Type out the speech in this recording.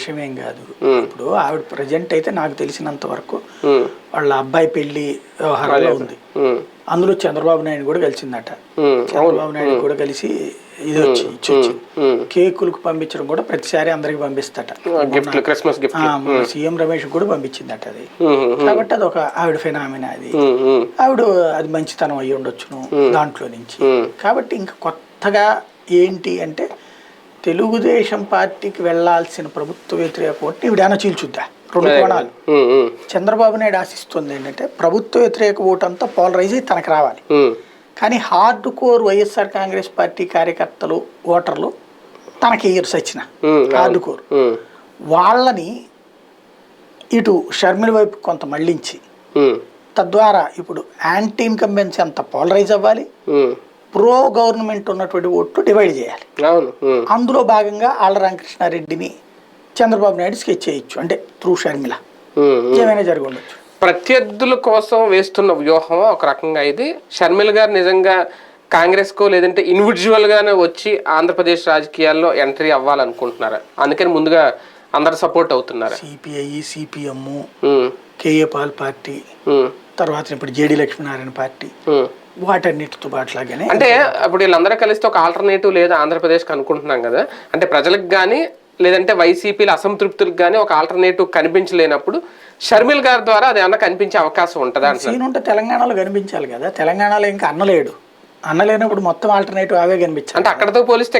విషయం ఏం కాదు. ఇప్పుడు ఆవిడ ప్రజెంట్ అయితే నాకు తెలిసినంత వరకు వాళ్ళ అబ్బాయి పెళ్లి వ్యవహారంలో ఉంది. అందులో చంద్రబాబు నాయుడు కూడా కలిసిందట. చంద్రబాబు నాయుడు కూడా కలిసి ఇది ఇచ్చొచ్చింది. కేకులకు పంపించడం కూడా ప్రతిసారి అందరికి పంపిస్తట. సీఎం రమేష్ కూడా పంపించిందట అది. కాబట్టి అది ఒక ఆవిడ ఫెనామినా. ఆవిడ అది మంచితనం అయ్యి ఉండొచ్చును దాంట్లో నుంచి. కాబట్టి ఇంకా కొత్తగా ఏంటి అంటే తెలుగుదేశం పార్టీకి వెళ్లాల్సిన ప్రభుత్వ వ్యతిరేక ఓటు ఈవిడేనా చీల్చుద్దా? రెండు కోణాలు. చంద్రబాబు నాయుడు ఆశిస్తుంది ఏంటంటే ప్రభుత్వ వ్యతిరేక ఓటు అంతా పోలరైజ్ అయ్యి తనకు రావాలి. కానీ hard core YSR Congress party కార్యకర్తలు ఓటర్లు తనకి సచిన హార్డ్ కోర్ వాళ్ళని ఇటు షర్మిల వైపు కొంత మళ్లించి తద్వారా ఇప్పుడు యాంటీ ఇన్కంబెన్సీ అంత పోలరైజ్ అవ్వాలి, ప్రో గవర్నమెంట్ ఉన్నటువంటి ఓట్లు డివైడ్ చేయాలి. అందులో భాగంగా ఆళ్ల రామకృష్ణారెడ్డిని చంద్రబాబు నాయుడు స్కెచ్ చేయొచ్చు, అంటే త్రూ షర్మిల ఏమైనా జరిగి ఉండొచ్చు. ప్రత్యర్థుల కోసం వేస్తున్న వ్యూహం ఒక రకంగా ఇది. షర్మిల గారు నిజంగా కాంగ్రెస్ కో లేదంటే ఇండివిజువల్ గానే వచ్చి ఆంధ్రప్రదేశ్ రాజకీయాల్లో ఎంట్రీ అవ్వాలనుకుంటున్నారా? అందుకని ముందుగా అందరు సపోర్ట్ అవుతున్నారు. CPI, CPM, KA Paul party, తర్వాత ఇప్పుడు జేడి లక్ష్మీనారాయణ పార్టీ, వాటన్నిటితో పాటులాగానే. అంటే ఇప్పుడు వీళ్ళందరూ కలిస్తే ఒక ఆల్టర్నేటివ్ లేదా ఆంధ్రప్రదేశ్కి అనుకుంటున్నాం కదా, అంటే ప్రజలకు కానీ లేదంటే వైసీపీల అసంతృప్తులకు కానీ ఒక ఆల్టర్నేటివ్ కనిపించలేనప్పుడు షర్మిల్ గారి ద్వారా అది ఏమన్నా కనిపించే అవకాశం ఉంటుందా? అంటే తెలంగాణలో కనిపించాలి కదా. తెలంగాణలో ఇంకా అన్నలేడు. అన్నలేనప్పుడు మొత్తం ఆల్టర్నేటివ్ అవే కనిపించాలి. అంటే అక్కడతో పోలిస్తే